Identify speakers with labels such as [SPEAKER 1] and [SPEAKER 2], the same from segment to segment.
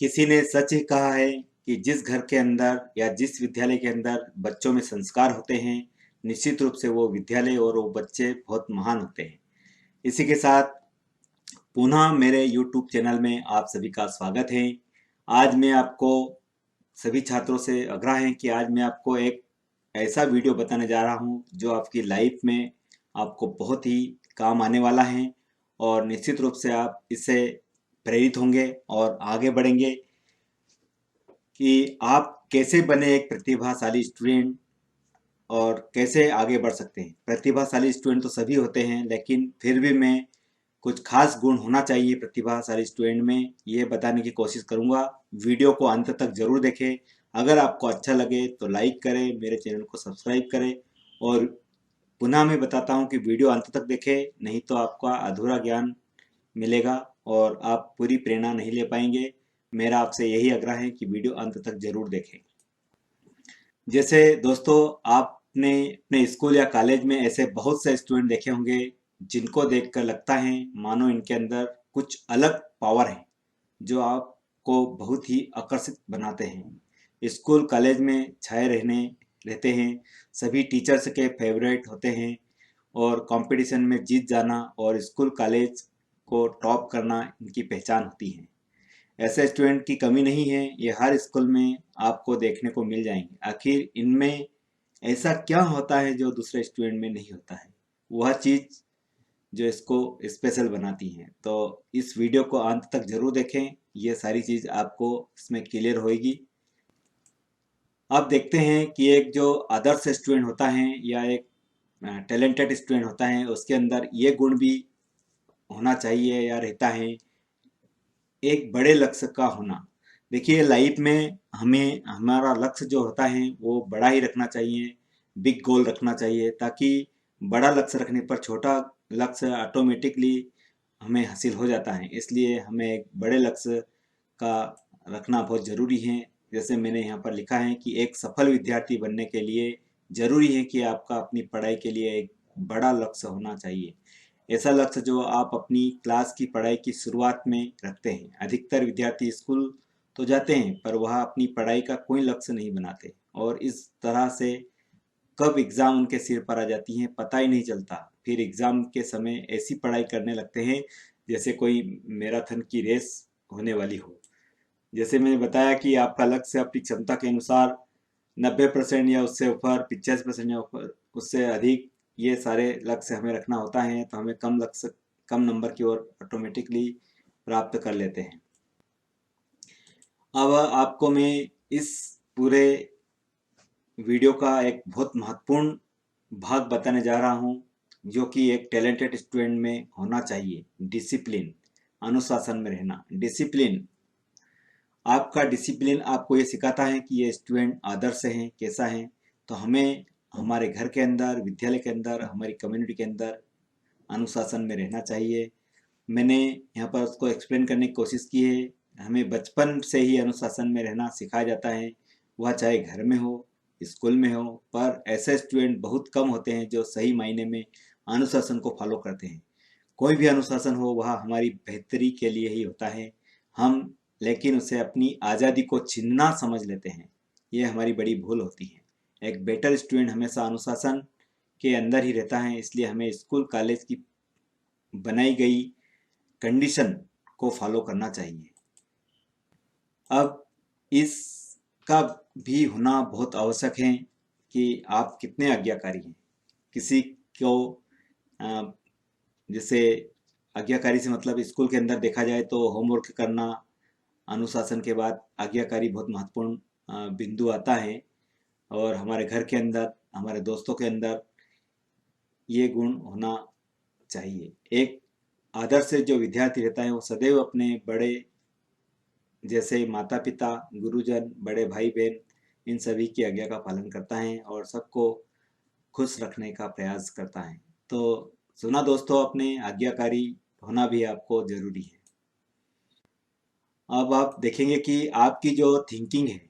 [SPEAKER 1] किसी ने सच ही कहा है कि जिस घर के अंदर या जिस विद्यालय के अंदर बच्चों में संस्कार होते हैं, निश्चित रूप से वो विद्यालय और वो बच्चे बहुत महान होते हैं। इसी के साथ पुनः मेरे YouTube चैनल में आप सभी का स्वागत है। आज मैं आपको सभी छात्रों से आग्रह है कि आज मैं आपको एक ऐसा वीडियो बताने जा रहा हूँ जो आपकी लाइफ में आपको बहुत ही काम आने वाला है और निश्चित रूप से आप इससे प्रेरित होंगे और आगे बढ़ेंगे कि आप कैसे बने एक प्रतिभाशाली स्टूडेंट और कैसे आगे बढ़ सकते हैं। प्रतिभाशाली स्टूडेंट तो सभी होते हैं, लेकिन फिर भी मैं कुछ खास गुण होना चाहिए प्रतिभाशाली स्टूडेंट में, ये बताने की कोशिश करूंगा। वीडियो को अंत तक जरूर देखें। अगर आपको अच्छा लगे तो लाइक करें, मेरे चैनल को सब्सक्राइब करें और पुनः मैं बताता हूं कि वीडियो अंत तक देखें, नहीं तो आपका अधूरा ज्ञान मिलेगा और आप पूरी प्रेरणा नहीं ले पाएंगे। मेरा आपसे यही आग्रह है कि वीडियो अंत तक जरूर देखें। जैसे दोस्तों, आपने अपने स्कूल या कॉलेज में ऐसे बहुत से स्टूडेंट देखे होंगे जिनको देखकर लगता है मानो इनके अंदर कुछ अलग पावर है जो आपको बहुत ही आकर्षित बनाते हैं। स्कूल कॉलेज में छाए रहते हैं, सभी टीचर्स के फेवरेट होते हैं और कंपटीशन में जीत जाना और स्कूल कॉलेज को टॉप करना इनकी पहचान होती है। ऐसे स्टूडेंट की कमी नहीं है, ये हर स्कूल में आपको देखने को मिल जाएंगे। आखिर इनमें ऐसा क्या होता है जो दूसरे स्टूडेंट में नहीं होता है, वह चीज़ जो इसको स्पेशल बनाती है। तो इस वीडियो को अंत तक जरूर देखें, ये सारी चीज़ आपको इसमें क्लियर होएगी। अब देखते हैं कि एक जो आदर्श स्टूडेंट होता है या एक टैलेंटेड स्टूडेंट होता है, उसके अंदर ये गुण भी होना चाहिए या रहता है, एक बड़े लक्ष्य का होना। देखिए, लाइफ में हमें हमारा लक्ष्य जो होता है वो बड़ा ही रखना चाहिए, बिग गोल रखना चाहिए, ताकि बड़ा लक्ष्य रखने पर छोटा लक्ष्य ऑटोमेटिकली हमें हासिल हो जाता है। इसलिए हमें एक बड़े लक्ष्य का रखना बहुत ज़रूरी है। जैसे मैंने यहाँ पर लिखा है कि एक सफल विद्यार्थी बनने के लिए ज़रूरी है कि आपका अपनी पढ़ाई के लिए एक बड़ा लक्ष्य होना चाहिए। ऐसा लक्ष्य जो आप अपनी क्लास की पढ़ाई की शुरुआत में रखते हैं। अधिकतर विद्यार्थी स्कूल तो जाते हैं पर वह अपनी पढ़ाई का कोई लक्ष्य नहीं बनाते और इस तरह से कब एग्ज़ाम उनके सिर पर आ जाती है पता ही नहीं चलता। फिर एग्ज़ाम के समय ऐसी पढ़ाई करने लगते हैं जैसे कोई मैराथन की रेस होने वाली हो। जैसे मैंने बताया कि आपका लक्ष्य अपनी क्षमता के अनुसार 90% या उससे ऊपर, 85% या ऊपर, उससे अधिक ये सारे लक्ष्य हमें रखना होता है, तो हमें कम नंबर की ओर ऑटोमेटिकली प्राप्त कर लेते हैं। अब आपको मैं इस पूरे वीडियो का एक बहुत महत्वपूर्ण भाग बताने जा रहा हूँ जो कि एक टैलेंटेड स्टूडेंट में होना चाहिए। डिसिप्लिन, अनुशासन में रहना। डिसिप्लिन, आपका डिसिप्लिन आपको ये सिखाता है कि ये स्टूडेंट आदर्श हैं, कैसा है। तो हमें हमारे घर के अंदर, विद्यालय के अंदर, हमारी कम्युनिटी के अंदर अनुशासन में रहना चाहिए। मैंने यहाँ पर उसको एक्सप्लेन करने की कोशिश की है। हमें बचपन से ही अनुशासन में रहना सिखाया जाता है, वह चाहे घर में हो, स्कूल में हो। पर ऐसे स्टूडेंट बहुत कम होते हैं जो सही मायने में अनुशासन को फॉलो करते हैं। कोई भी अनुशासन हो वह हमारी बेहतरी के लिए ही होता है, हम लेकिन उसे अपनी आज़ादी को छीनना समझ लेते हैं। ये हमारी बड़ी भूल होती है। एक बेटर स्टूडेंट हमेशा अनुशासन के अंदर ही रहता है, इसलिए हमें स्कूल कॉलेज की बनाई गई कंडीशन को फॉलो करना चाहिए। अब इसका भी होना बहुत आवश्यक है कि आप कितने आज्ञाकारी हैं। किसी को जैसे आज्ञाकारी से मतलब स्कूल के अंदर देखा जाए तो होमवर्क करना अनुशासन के बाद आज्ञाकारी बहुत महत्वपूर्ण बिंदु आता है। और हमारे घर के अंदर, हमारे दोस्तों के अंदर ये गुण होना चाहिए। एक आदर्श जो विद्यार्थी रहता है वो सदैव अपने बड़े, जैसे माता पिता, गुरुजन, बड़े भाई बहन, इन सभी की आज्ञा का पालन करता है और सबको खुश रखने का प्रयास करता है। तो सुना दोस्तों, अपने आज्ञाकारी होना भी आपको जरूरी है। अब आप देखेंगे कि आपकी जो थिंकिंग है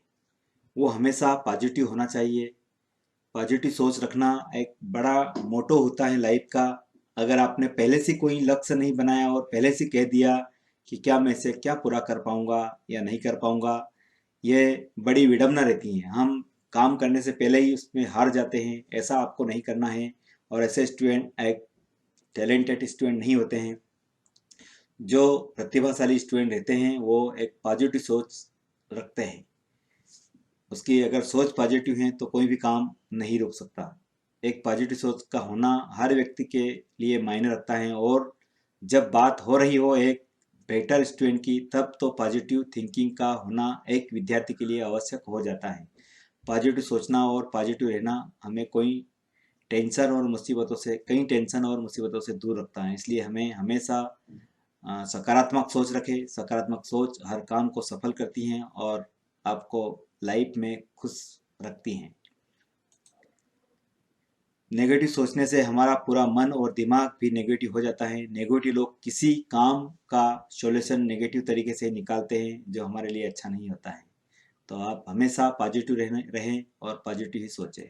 [SPEAKER 1] वो हमेशा पॉजिटिव होना चाहिए। पॉजिटिव सोच रखना एक बड़ा मोटो होता है लाइफ का। अगर आपने पहले से कोई लक्ष्य नहीं बनाया और पहले से कह दिया कि क्या मैं इसे क्या पूरा कर पाऊंगा या नहीं कर पाऊंगा, ये बड़ी विडंबना रहती है। हम काम करने से पहले ही उसमें हार जाते हैं। ऐसा आपको नहीं करना है। और ऐसे स्टूडेंट एक टैलेंटेड स्टूडेंट नहीं होते हैं। जो प्रतिभाशाली स्टूडेंट रहते हैं वो एक पॉजिटिव सोच रखते हैं। उसकी अगर सोच पॉजिटिव है तो कोई भी काम नहीं रोक सकता। एक पॉजिटिव सोच का होना हर व्यक्ति के लिए मायने रखता है। और जब बात हो रही हो एक बेटर स्टूडेंट की, तब तो पॉजिटिव थिंकिंग का होना एक विद्यार्थी के लिए आवश्यक हो जाता है। पॉजिटिव सोचना और पॉजिटिव रहना हमें कई टेंशन और मुसीबतों से दूर रखता है। इसलिए हमें हमेशा सकारात्मक सोच रखें। सकारात्मक सोच हर काम को सफल करती हैं और आपको लाइफ में खुश रखती हैं। नेगेटिव सोचने से हमारा पूरा मन और दिमाग भी नेगेटिव हो जाता है। नेगेटिव लोग किसी काम का सॉल्यूशन नेगेटिव तरीके से निकालते हैं, जो हमारे लिए अच्छा नहीं होता है। तो आप हमेशा पॉजिटिव रहें और पॉजिटिव ही सोचें।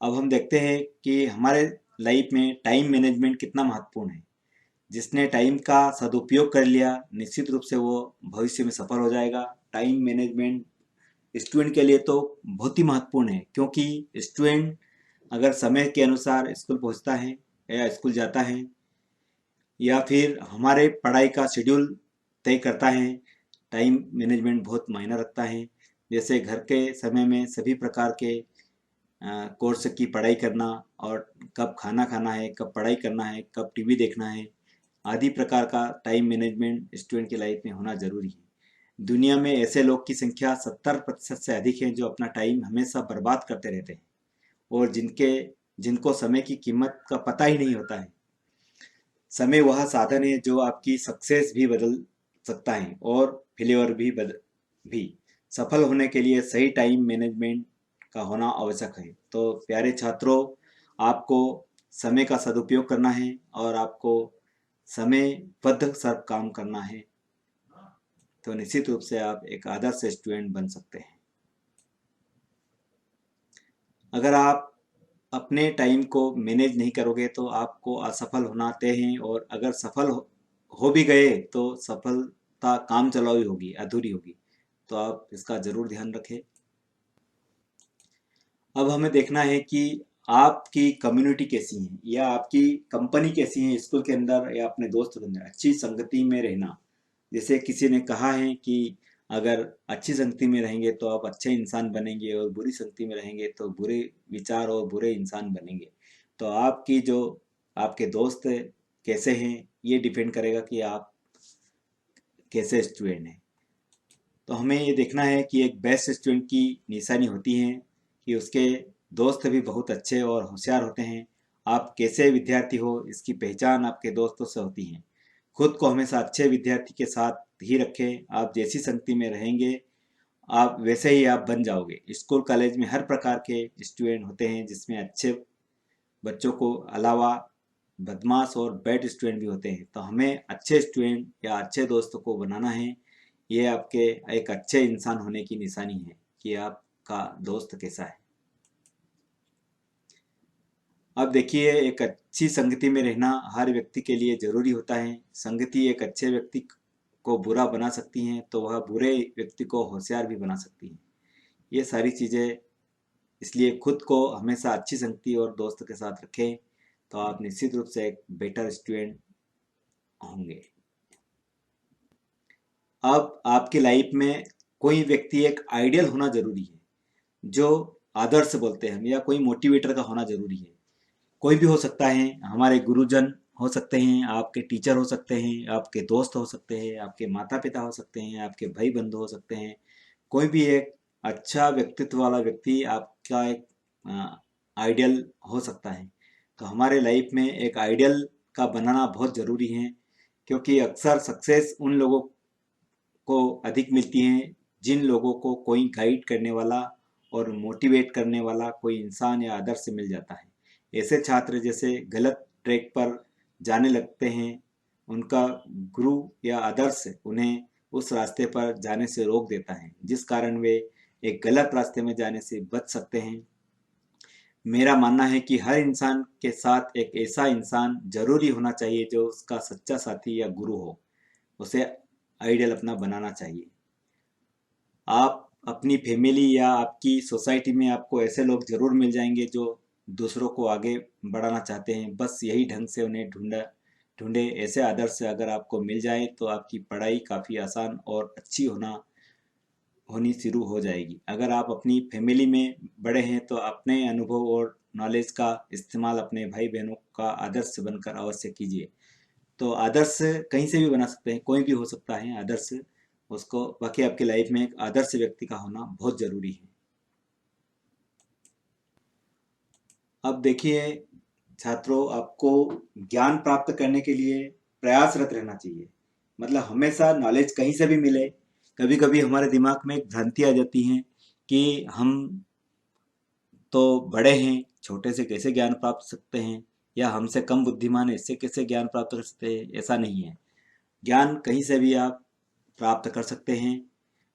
[SPEAKER 1] अब हम देखते हैं कि हमारे लाइफ में टाइम मैनेजमेंट कितना महत्वपूर्ण है। जिसने टाइम का सदुपयोग कर लिया, निश्चित रूप से वो भविष्य में सफल हो जाएगा। टाइम मैनेजमेंट स्टूडेंट के लिए तो बहुत ही महत्वपूर्ण है, क्योंकि स्टूडेंट अगर समय के अनुसार स्कूल पहुंचता है या स्कूल जाता है, या फिर हमारे पढ़ाई का शेड्यूल तय करता है, टाइम मैनेजमेंट बहुत मायना रखता है। जैसे घर के समय में सभी प्रकार के कोर्स की पढ़ाई करना, और कब खाना खाना है, कब पढ़ाई करना है, कब टीवी देखना है, आदि प्रकार का टाइम मैनेजमेंट स्टूडेंट की लाइफ में होना जरूरी है। दुनिया में ऐसे लोग की संख्या 70% से अधिक है जो अपना टाइम हमेशा बर्बाद करते रहते हैं, और जिनको समय की कीमत का पता ही नहीं होता है। समय वह साधन है जो आपकी सक्सेस भी बदल सकता है और फेलियर भी। सफल होने के लिए सही टाइम मैनेजमेंट का होना आवश्यक है। तो प्यारे छात्रों, आपको समय का सदुपयोग करना है और आपको समयबद्ध सब काम करना है, तो निश्चित रूप से आप एक आदर्श स्टूडेंट बन सकते हैं। अगर आप अपने टाइम को मैनेज नहीं करोगे तो आपको असफल होना तय है, और अगर सफल हो भी गए तो सफलता काम चलाऊ होगी, अधूरी होगी। तो आप इसका जरूर ध्यान रखें। अब हमें देखना है कि आपकी कम्युनिटी कैसी है या आपकी कंपनी कैसी है, स्कूल के अंदर या अपने दोस्तों के अंदर अच्छी संगति में रहना। जैसे किसी ने कहा है कि अगर अच्छी संगति में रहेंगे तो आप अच्छे इंसान बनेंगे, और बुरी संगति में रहेंगे तो बुरे विचार और बुरे इंसान बनेंगे। तो आपके दोस्त कैसे हैं, ये डिपेंड करेगा कि आप कैसे स्टूडेंट हैं। तो हमें ये देखना है कि एक बेस्ट स्टूडेंट की निशानी होती है कि उसके दोस्त भी बहुत अच्छे और होशियार होते हैं। आप कैसे विद्यार्थी हो, इसकी पहचान आपके दोस्तों से होती है। खुद को हमेशा अच्छे विद्यार्थी के साथ ही रखें। आप जैसी संगति में रहेंगे, आप वैसे ही आप बन जाओगे। स्कूल कॉलेज में हर प्रकार के स्टूडेंट होते हैं, जिसमें अच्छे बच्चों को अलावा बदमाश और बैड स्टूडेंट भी होते हैं। तो हमें अच्छे स्टूडेंट या अच्छे दोस्तों को बनाना है। ये आपके एक अच्छे इंसान होने की निशानी है कि आपका दोस्त कैसा है। अब देखिए, एक अच्छी संगति में रहना हर व्यक्ति के लिए जरूरी होता है। संगति एक अच्छे व्यक्ति को बुरा बना सकती हैं, तो वह बुरे व्यक्ति को होशियार भी बना सकती हैं। ये सारी चीज़ें, इसलिए खुद को हमेशा अच्छी संगति और दोस्त के साथ रखें, तो आप निश्चित रूप से एक बेटर स्टूडेंट होंगे। अब आपकी लाइफ में कोई व्यक्ति एक आइडियल होना जरूरी है, जो आदर्श बोलते हैं हम, या कोई मोटिवेटर का होना जरूरी है। कोई भी हो सकता है, हमारे गुरुजन हो सकते हैं, आपके टीचर हो सकते हैं, आपके दोस्त हो सकते हैं, आपके माता पिता हो सकते हैं, आपके भाई बंधु हो सकते हैं। कोई भी एक अच्छा व्यक्तित्व वाला व्यक्ति आपका एक आइडियल हो सकता है। तो हमारे लाइफ में एक आइडियल का बनाना बहुत ज़रूरी है, क्योंकि अक्सर सक्सेस उन लोगों को अधिक मिलती है जिन लोगों को कोई गाइड करने वाला और मोटिवेट करने वाला कोई इंसान या आदर्श मिल जाता है। ऐसे छात्र जैसे गलत ट्रैक पर जाने लगते हैं, उनका गुरु या आदर्श उन्हें उस रास्ते पर जाने से रोक देता है, जिस कारण वे एक गलत रास्ते में जाने से बच सकते हैं। मेरा मानना है कि हर इंसान के साथ एक ऐसा इंसान जरूरी होना चाहिए जो उसका सच्चा साथी या गुरु हो। उसे आइडियल अपना बनाना चाहिए। आप अपनी फैमिली या आपकी सोसाइटी में आपको ऐसे लोग ज़रूर मिल जाएंगे जो दूसरों को आगे बढ़ाना चाहते हैं। बस यही ढंग से उन्हें ढूंढे। ऐसे आदर्श अगर आपको मिल जाए तो आपकी पढ़ाई काफ़ी आसान और अच्छी होनी शुरू हो जाएगी। अगर आप अपनी फैमिली में बड़े हैं तो अपने अनुभव और नॉलेज का इस्तेमाल अपने भाई बहनों का आदर्श बनकर अवश्य कीजिए। तो आदर्श कहीं से भी बना सकते हैं, कोई भी हो सकता है आदर्श। उसको बाकी आपकी लाइफ में एक आदर्श व्यक्ति का होना बहुत ज़रूरी है। अब देखिए छात्रों, आपको ज्ञान प्राप्त करने के लिए प्रयासरत रहना चाहिए। मतलब हमेशा नॉलेज कहीं से भी मिले। कभी कभी हमारे दिमाग में एक भ्रांति आ जाती है कि हम तो बड़े हैं, छोटे से कैसे ज्ञान प्राप्त कर सकते हैं, या हमसे कम बुद्धिमान है, इससे कैसे ज्ञान प्राप्त कर सकते हैं। ऐसा नहीं है। ज्ञान कहीं से भी आप प्राप्त कर सकते हैं।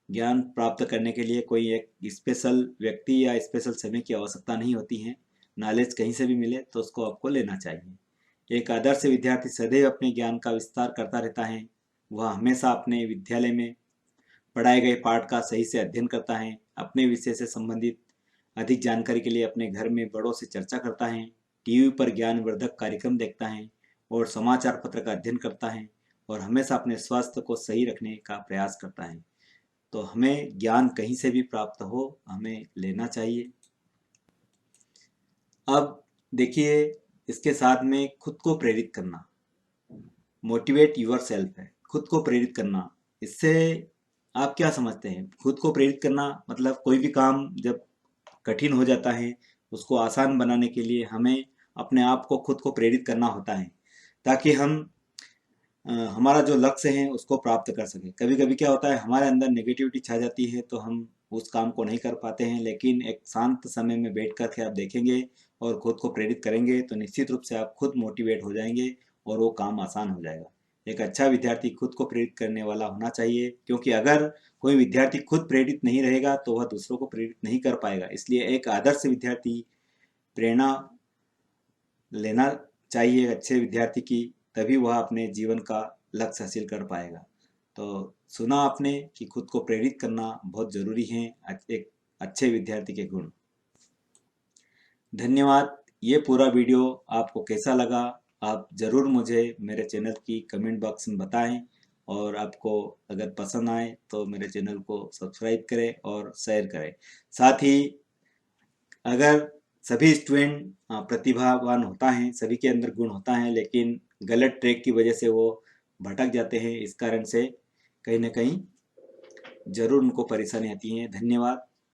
[SPEAKER 1] ज्ञान प्राप्त करने के लिए कोई एक स्पेशल व्यक्ति या स्पेशल समय की आवश्यकता नहीं होती है। नॉलेज कहीं से भी मिले तो उसको आपको लेना चाहिए। एक आदर्श विद्यार्थी सदैव अपने ज्ञान का विस्तार करता रहता है। वह हमेशा अपने विद्यालय में पढ़ाए गए पाठ का सही से अध्ययन करता है। अपने विषय से संबंधित अधिक जानकारी के लिए अपने घर में बड़ों से चर्चा करता है। टीवी पर ज्ञानवर्धक कार्यक्रम देखता है और समाचार पत्र का अध्ययन करता है, और हमेशा अपने स्वास्थ्य को सही रखने का प्रयास करता है। तो हमें ज्ञान कहीं से भी प्राप्त हो, हमें लेना चाहिए। अब देखिए, इसके साथ में खुद को प्रेरित करना, मोटिवेट यूर सेल्फ है। खुद को प्रेरित करना, इससे आप क्या समझते हैं? खुद को प्रेरित करना मतलब कोई भी काम जब कठिन हो जाता है उसको आसान बनाने के लिए हमें अपने आप को खुद को प्रेरित करना होता है, ताकि हम हमारा जो लक्ष्य है उसको प्राप्त कर सके। कभी कभी क्या होता है, हमारे अंदर नेगेटिविटी छा जाती है तो हम उस काम को नहीं कर पाते हैं। लेकिन एक शांत समय में बैठ कर के आप देखेंगे और खुद को प्रेरित करेंगे तो निश्चित रूप से आप खुद मोटिवेट हो जाएंगे और वो काम आसान हो जाएगा। एक अच्छा विद्यार्थी खुद को प्रेरित करने वाला होना चाहिए, क्योंकि अगर कोई विद्यार्थी खुद प्रेरित नहीं रहेगा तो वह दूसरों को प्रेरित नहीं कर पाएगा। इसलिए एक आदर्श विद्यार्थी प्रेरणा लेना चाहिए अच्छे विद्यार्थी की, तभी वह अपने जीवन का लक्ष्य हासिल कर पाएगा। तो सुना आपने कि खुद को प्रेरित करना बहुत ज़रूरी है, एक अच्छे विद्यार्थी के गुण। धन्यवाद। ये पूरा वीडियो आपको कैसा लगा आप ज़रूर मुझे मेरे चैनल की कमेंट बॉक्स में बताएं, और आपको अगर पसंद आए तो मेरे चैनल को सब्सक्राइब करें और शेयर करें। साथ ही अगर सभी स्टूडेंट प्रतिभावान होता है, सभी के अंदर गुण होता है, लेकिन गलत ट्रैक की वजह से वो भटक जाते हैं। इस कारण से कहीं ना कहीं ज़रूर उनको परेशानी आती है। धन्यवाद।